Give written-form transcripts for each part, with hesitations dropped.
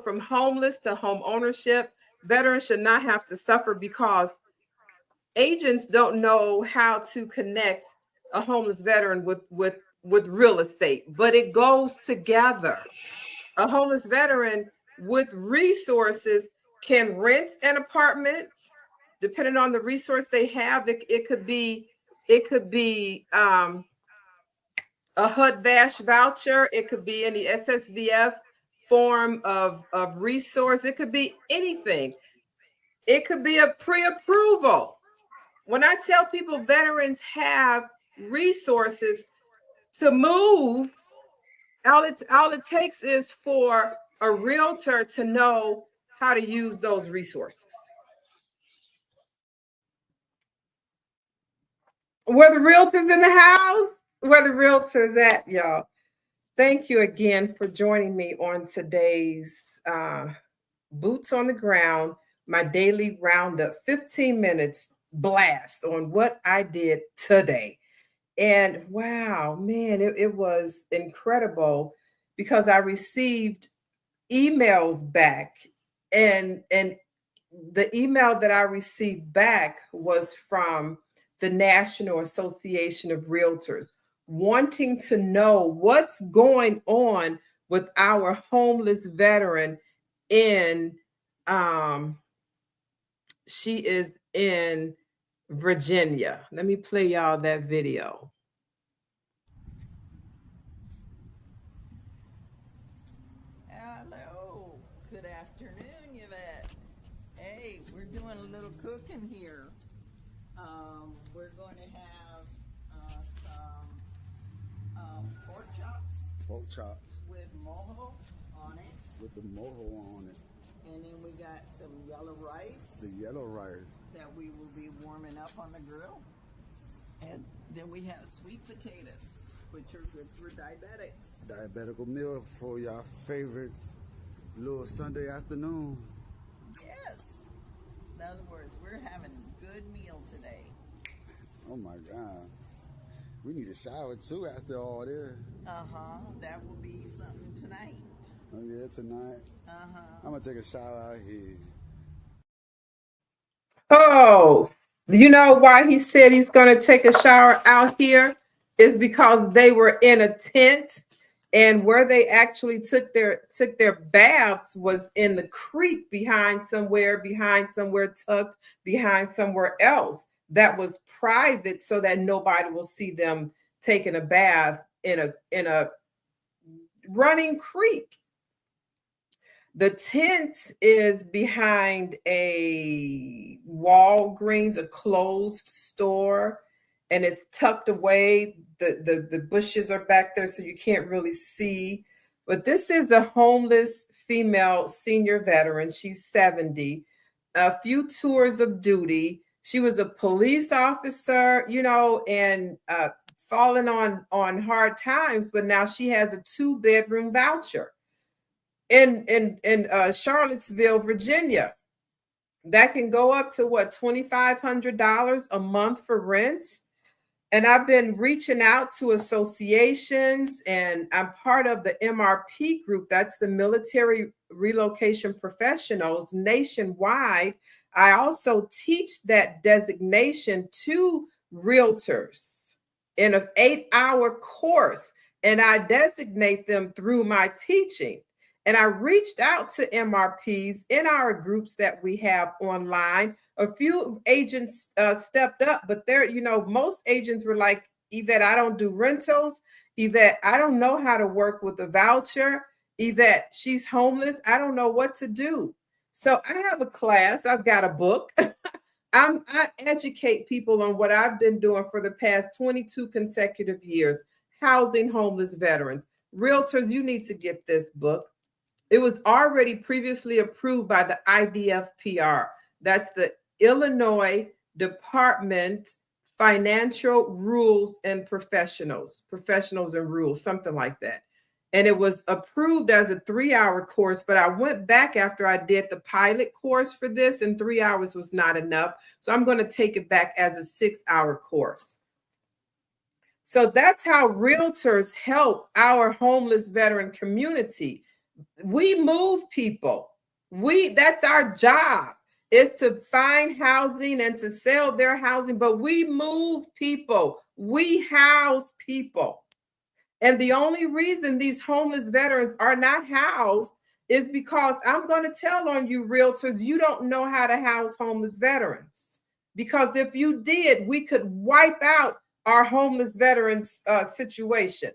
from homeless to home ownership, veterans should not have to suffer because agents don't know how to connect a homeless veteran with real estate, but it goes together. A homeless veteran with resources can rent an apartment depending on the resource they have. It could be a HUD VASH voucher. It could be any SSVF form of resource. It could be anything. It could be a pre-approval. When I tell people veterans have resources to move, all it takes is for a realtor to know how to use those resources. Where the realtors in the house, where the realtors at, y'all. Thank you again for joining me on today's Boots on the Ground, my daily roundup, 15 minutes blast on what I did today. And wow, man, it was incredible because I received emails back, and the email that I received back was from the National Association of Realtors, wanting to know what's going on with our homeless veteran in she is in Virginia. Let me play y'all that video. Hello. Good afternoon, Yvette. Hey, we're doing a little cooking here. We're going to have some pork chops. Pork chops. With mojo on it. With the mojo on it. And then we got some yellow rice. The yellow rice. That we will be warming up on the grill. And then we have sweet potatoes, which are good for diabetics. Diabetical meal for your favorite little Sunday afternoon. Yes. In other words, we're having a good meal today. Oh my God. We need a shower too after all this. That will be something tonight. Oh yeah, tonight. I'm gonna take a shower out here. Oh, you know why he said he's going to take a shower out here is because they were in a tent, and where they actually took their baths was in the creek behind somewhere tucked behind somewhere else that was private, so that nobody will see them taking a bath in a running creek. The tent is behind a Walgreens, a closed store, and it's tucked away. The bushes are back there, so you can't really see. But this is a homeless female senior veteran. She's 70, a few tours of duty. She was a police officer, and falling on hard times, but now she has a 2-bedroom voucher in Charlottesville, Virginia, that can go up to what, $2,500 a month for rents. And I've been reaching out to associations, and I'm part of the MRP group. That's the Military Relocation Professionals nationwide. I also teach that designation to realtors in an 8-hour course, and I designate them through my teaching. And I reached out to MRPs in our groups that we have online. A few agents stepped up, but most agents were like, Yvette, I don't do rentals. Yvette, I don't know how to work with a voucher. Yvette, she's homeless. I don't know what to do. So I have a class. I've got a book. I educate people on what I've been doing for the past 22 consecutive years, housing homeless veterans. Realtors, you need to get this book. It was already previously approved by the IDFPR. That's the Illinois Department Financial Rules and Professionals and Rules, something like that. And it was approved as a 3-hour course, but I went back after I did the pilot course for this, and 3 hours was not enough. So I'm going to take it back as a 6-hour course. So that's how realtors help our homeless veteran community. We move people. That's our job, is to find housing and to sell their housing, but we move people. We house people. And the only reason these homeless veterans are not housed is because I'm going to tell on you, realtors, you don't know how to house homeless veterans. Because if you did, we could wipe out our homeless veterans situation.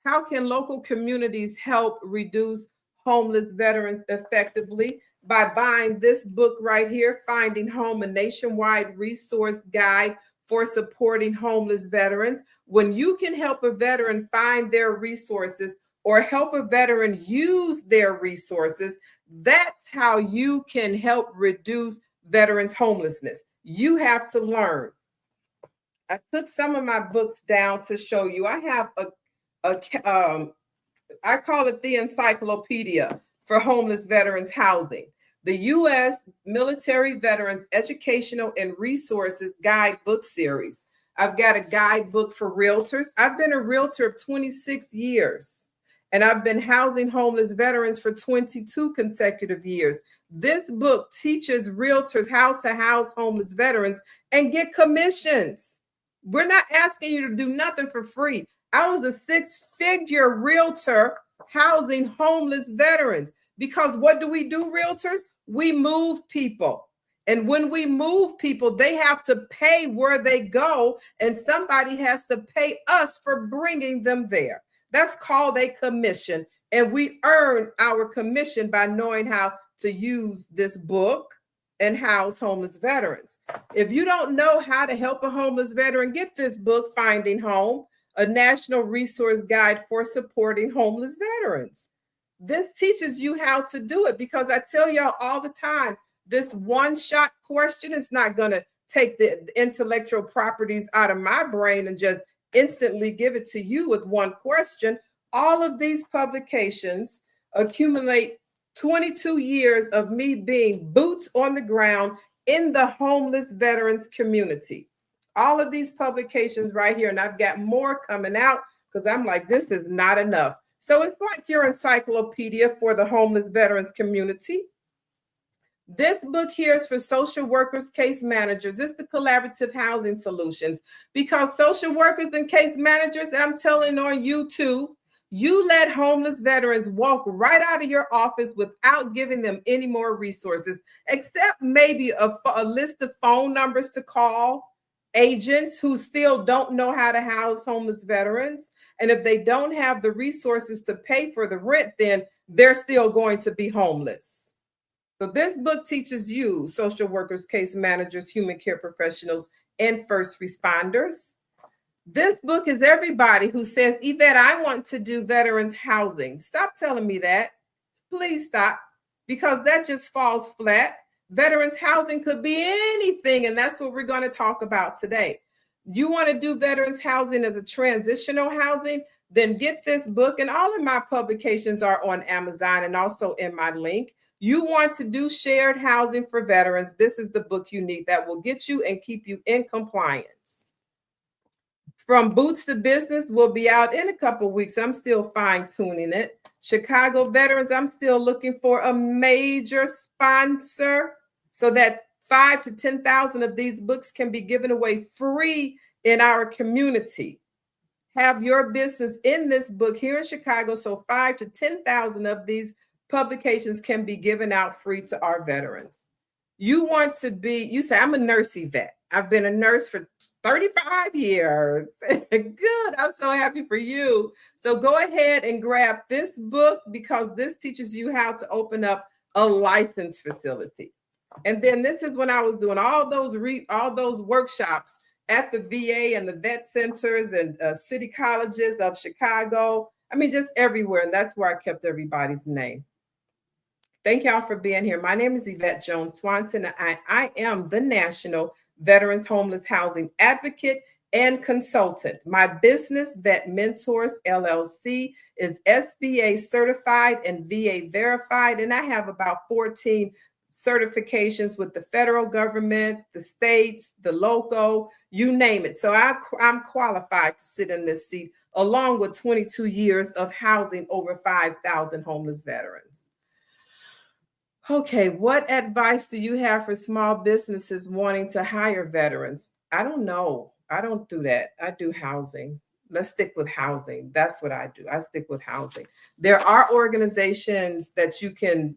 How can local communities help reduce homeless veterans effectively? By buying this book right here, Finding Home, a nationwide resource guide for supporting homeless veterans. When you can help a veteran find their resources or help a veteran use their resources, that's how you can help reduce veterans' homelessness. You have to learn. I took some of my books down to show you. I have I call it the encyclopedia for homeless veterans housing. The U.S. Military Veterans Educational and Resources Guidebook Series. I've got a guidebook for realtors. I've been a realtor of 26 years, and I've been housing homeless veterans for 22 consecutive years. This book teaches realtors how to house homeless veterans and get commissions. We're not asking you to do nothing for free. I was a six-figure realtor housing homeless veterans, because what do, realtors? We move people. And when we move people, they have to pay where they go, and somebody has to pay us for bringing them there. That's called a commission. And we earn our commission by knowing how to use this book and house homeless veterans. If you don't know how to help a homeless veteran, get this book, Finding Home, a national resource guide for supporting homeless veterans. This teaches you how to do it, because I tell y'all all the time, this one-shot question is not going to take the intellectual properties out of my brain and just instantly give it to you with one question. All of these publications accumulate 22 years of me being boots on the ground in the homeless veterans community. All of these publications right here, and I've got more coming out because I'm like, this is not enough. So it's like your encyclopedia for the homeless veterans community. This book here is for social workers, case managers. It's the collaborative housing solutions, because social workers and case managers, I'm telling on you too, you let homeless veterans walk right out of your office without giving them any more resources, except maybe a list of phone numbers to call, agents who still don't know how to house homeless veterans. And if they don't have the resources to pay for the rent, then they're still going to be homeless. So this book teaches you, social workers, case managers, human care professionals, and first responders. This book is everybody who says, Yvette, I want to do veterans housing. Stop telling me that. Please stop, because that just falls flat. Veterans housing could be anything, and that's what we're going to talk about today. You want to do veterans housing as a transitional housing, then get this book, and all of my publications are on Amazon and also in my link. You want to do shared housing for veterans, this is the book you need that will get you and keep you in compliance. From Boots to Business will be out in a couple of weeks. I'm still fine-tuning it. Chicago veterans, I'm still looking for a major sponsor so that 5,000 to 10,000 of these books can be given away free in our community. Have your business in this book here in Chicago, so 5,000 to 10,000 of these publications can be given out free to our veterans. You want to be, you say, I'm a nurse vet. I've been a nurse for 35 years. Good. I'm so happy for you. So go ahead and grab this book, because this teaches you how to open up a licensed facility. And then this is when I was doing all those workshops at the VA and the vet centers and city colleges of Chicago. I mean, just everywhere. And that's where I kept everybody's name. Thank y'all for being here. My name is Yvette Jones Swanson. I am the National Veterans Homeless Housing Advocate and Consultant. My business, VetMentors LLC, is SVA certified and VA verified, and I have about 14 certifications with the federal government, the states, the local, you name it. So I'm qualified to sit in this seat, along with 22 years of housing over 5,000 homeless veterans. Okay, what advice do you have for small businesses wanting to hire veterans? I don't know. I don't do that. I do housing. Let's stick with housing. That's what I do. I stick with housing. There are organizations that you can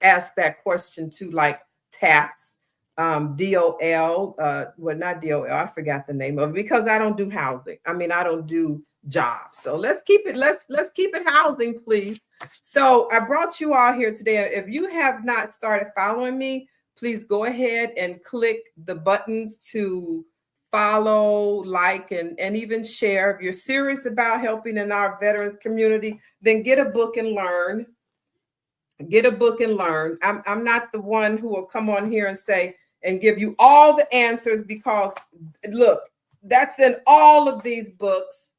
ask that question to, like TAPS, DOL, well, not DOL, I forgot the name of it, because I don't do housing. I mean, I don't do jobs. So let's keep it housing, please. So I brought you all here today. If you have not started following me, please go ahead and click the buttons to follow, like, and even share. If you're serious about helping in our veterans community, then get a book and learn. Get a book and learn. I'm not the one who will come on here and say and give you all the answers, because look, that's in all of these books.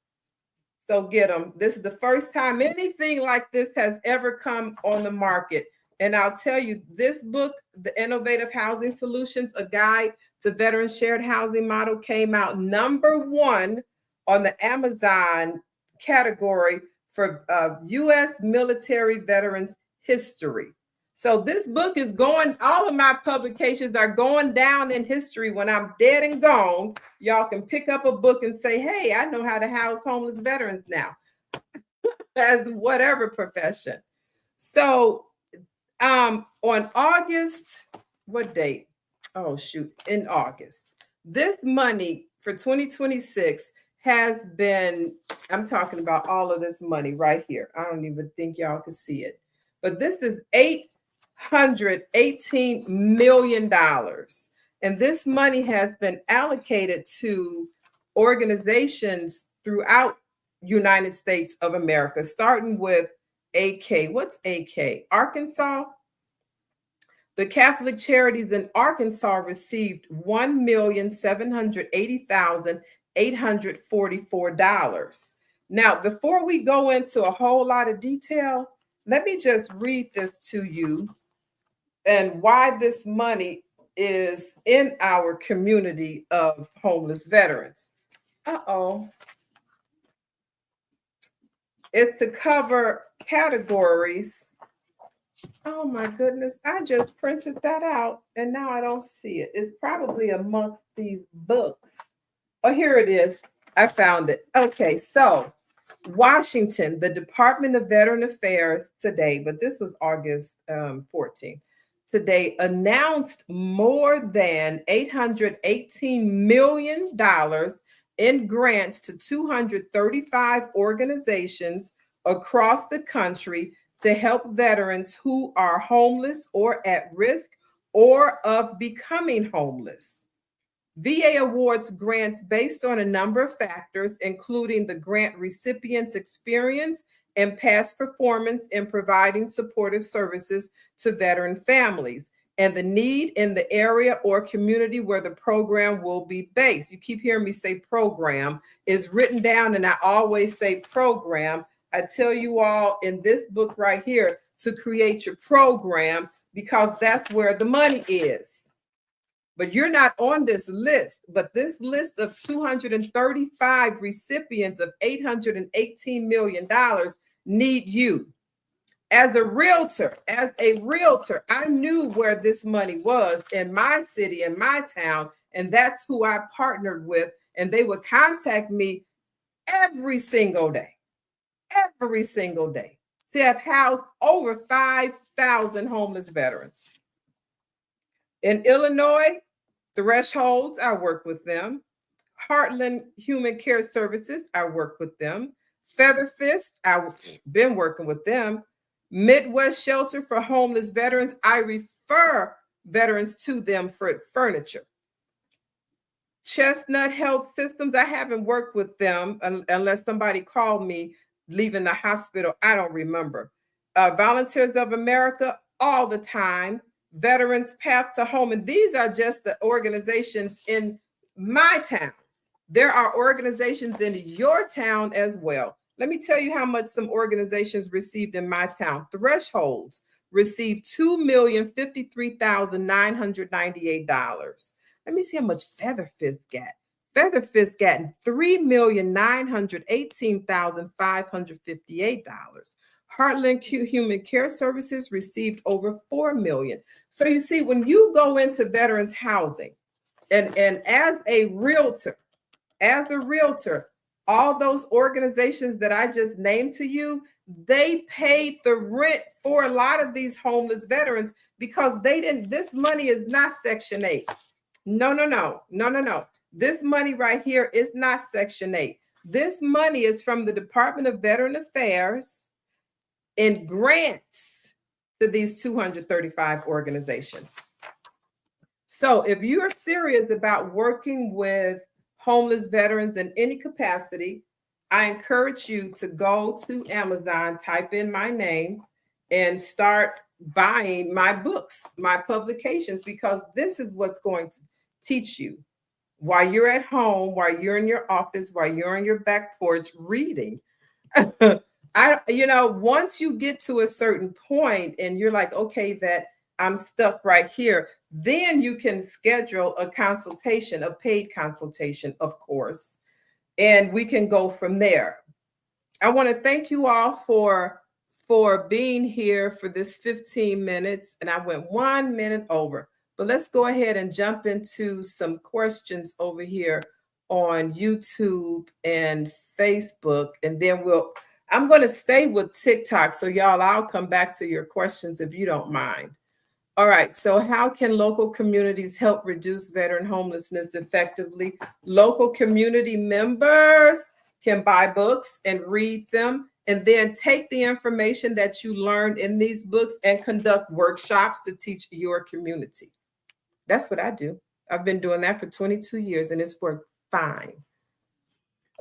So get them. This is the first time anything like this has ever come on the market. And I'll tell you, this book, The Innovative Housing Solutions, A Guide to Veteran Shared Housing Model, came out #1 on the Amazon category for U.S. military veterans history. So this book is going, all of my publications are going down in history. When I'm dead and gone, y'all can pick up a book and say, hey, I know how to house homeless veterans now, as whatever profession. So on August, what date? Oh, shoot, in August. This money for 2026 has been, I'm talking about all of this money right here. I don't even think y'all can see it. But this is $818 million. And this money has been allocated to organizations throughout United States of America, starting with AK. What's AK? Arkansas. The Catholic Charities in Arkansas received $1,780,844. Now, before we go into a whole lot of detail, let me just read this to you and why this money is in our community of homeless veterans. It's to cover categories. Oh my goodness, I just printed that out and now I don't see it. It's probably amongst these books. Oh, here it is. I found it. Okay, so Washington, the Department of Veteran Affairs today, but this was August 14th, today announced more than $818 million in grants to 235 organizations across the country to help veterans who are homeless or at risk or of becoming homeless. VA awards grants based on a number of factors, including the grant recipient's experience and past performance in providing supportive services to veteran families, and the need in the area or community where the program will be based. You keep hearing me say program. Is written down, and I always say program. I tell you all in this book right here to create your program, because that's where the money is. But you're not on this list. But this list of 235 recipients of $818 million need you. As a realtor, I knew where this money was in my city, in my town, and that's who I partnered with. And they would contact me every single day. See, I've housed over 5,000 homeless veterans. In Illinois, Thresholds, I work with them. Heartland Human Care Services, I work with them. Featherfist, I've been working with them. Midwest Shelter for Homeless Veterans, I refer veterans to them for furniture. Chestnut Health Systems, I haven't worked with them unless somebody called me leaving the hospital. I don't remember. Volunteers of America, all the time. Veterans Path to Home. And these are just the organizations in my town. There are organizations in your town as well. Let me tell you how much some organizations received in my town. Thresholds received $2,053,998. Let me see how much Featherfist got. Featherfist got $3,918,558. Heartland Human Care Services received over $4 million. So you see, when you go into veterans housing, and as a realtor, all those organizations that I just named to you, they paid the rent for a lot of these homeless veterans because they didn't. This money is not Section 8. No. This money right here is not Section 8. This money is from the Department of Veteran Affairs in grants to these 235 organizations. So if you're serious about working with homeless veterans in any capacity, I encourage you to go to Amazon, type in my name, and start buying my books, my publications, because this is what's going to teach you while you're at home, while you're in your office, while you're on your back porch reading. Once you get to a certain point and you're like, okay, that I'm stuck right here, then you can schedule a consultation, a paid consultation, of course, and we can go from there. I want to thank you all for being here for this 15 minutes, and I went 1 minute over, but let's go ahead and jump into some questions over here on YouTube and Facebook, and then I'm going to stay with TikTok. So y'all, I'll come back to your questions if you don't mind. All right. So how can local communities help reduce veteran homelessness effectively? Local community members can buy books and read them, and then take the information that you learned in these books and conduct workshops to teach your community. That's what I do. I've been doing that for 22 years and it's worked fine.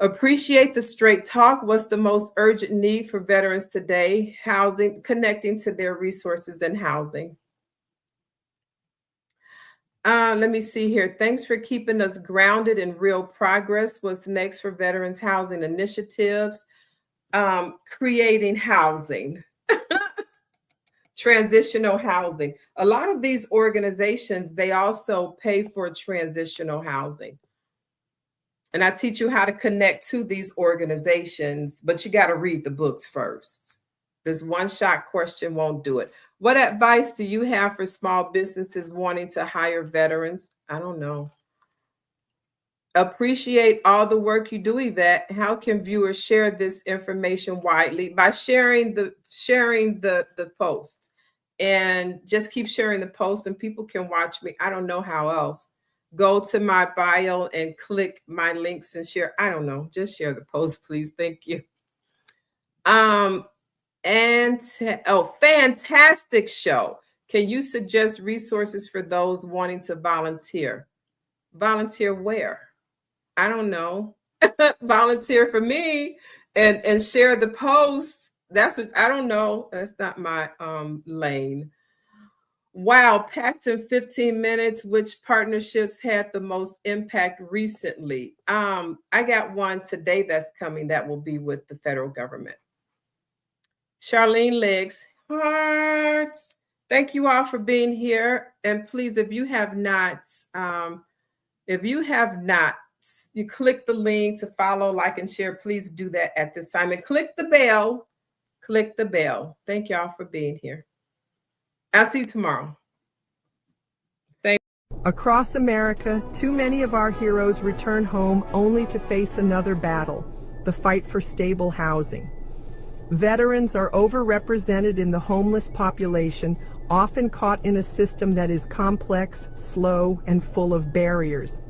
Appreciate the straight talk. What's the most urgent need for veterans today? Housing, connecting to their resources and housing. Let me see here. Thanks for keeping us grounded in real progress. What's next for veterans housing initiatives? Creating housing, transitional housing. A lot of these organizations, they also pay for transitional housing. And I teach you how to connect to these organizations, but you got to read the books first. This one-shot question won't do it. What advice do you have for small businesses wanting to hire veterans? I don't know. Appreciate all the work you do, Yvette. How can viewers share this information widely? By sharing the post, and just keep sharing the post and people can watch me. I don't know how else. Go to my bio and click my links and share. I don't know. Just share the post, please. Thank you. Fantastic show. Can you suggest resources for those wanting to volunteer? Volunteer where? I don't know. Volunteer for me and share the post. That's what I don't know. That's not my lane. Wow, packed in 15 minutes. Which partnerships had the most impact recently? I got one today that's coming that will be with the federal government. Charlene Legs, hearts. Thank you all for being here. And please, if you have not, you click the link to follow, like, and share. Please do that at this time. And click the bell. Click the bell. Thank y'all for being here. I'll see you tomorrow. Across America, too many of our heroes return home only to face another battle, the fight for stable housing. Veterans are overrepresented in the homeless population, often caught in a system that is complex, slow, and full of barriers.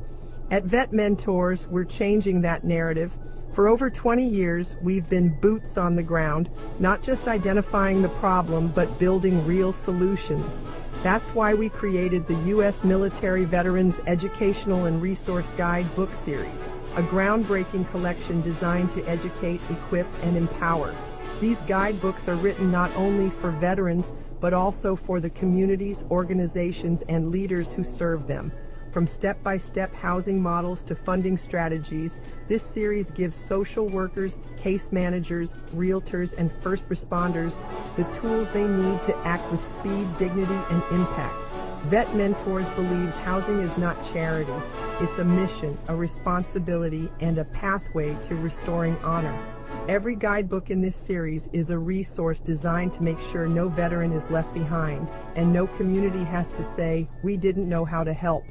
At VetMentors, we're changing that narrative. For over 20 years, we've been boots on the ground, not just identifying the problem, but building real solutions. That's why we created the U.S. Military Veterans Educational and Resource Guidebook series, a groundbreaking collection designed to educate, equip, and empower. These guidebooks are written not only for veterans, but also for the communities, organizations, and leaders who serve them. From step-by-step housing models to funding strategies, this series gives social workers, case managers, realtors, and first responders the tools they need to act with speed, dignity, and impact. VetMentors believes housing is not charity. It's a mission, a responsibility, and a pathway to restoring honor. Every guidebook in this series is a resource designed to make sure no veteran is left behind, and no community has to say, "We didn't know how to help."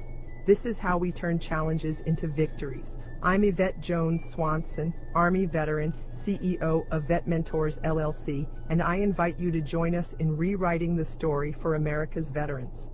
This is how we turn challenges into victories. I'm Yvette Jones Swanson, Army veteran, CEO of VetMentors LLC, and I invite you to join us in rewriting the story for America's veterans.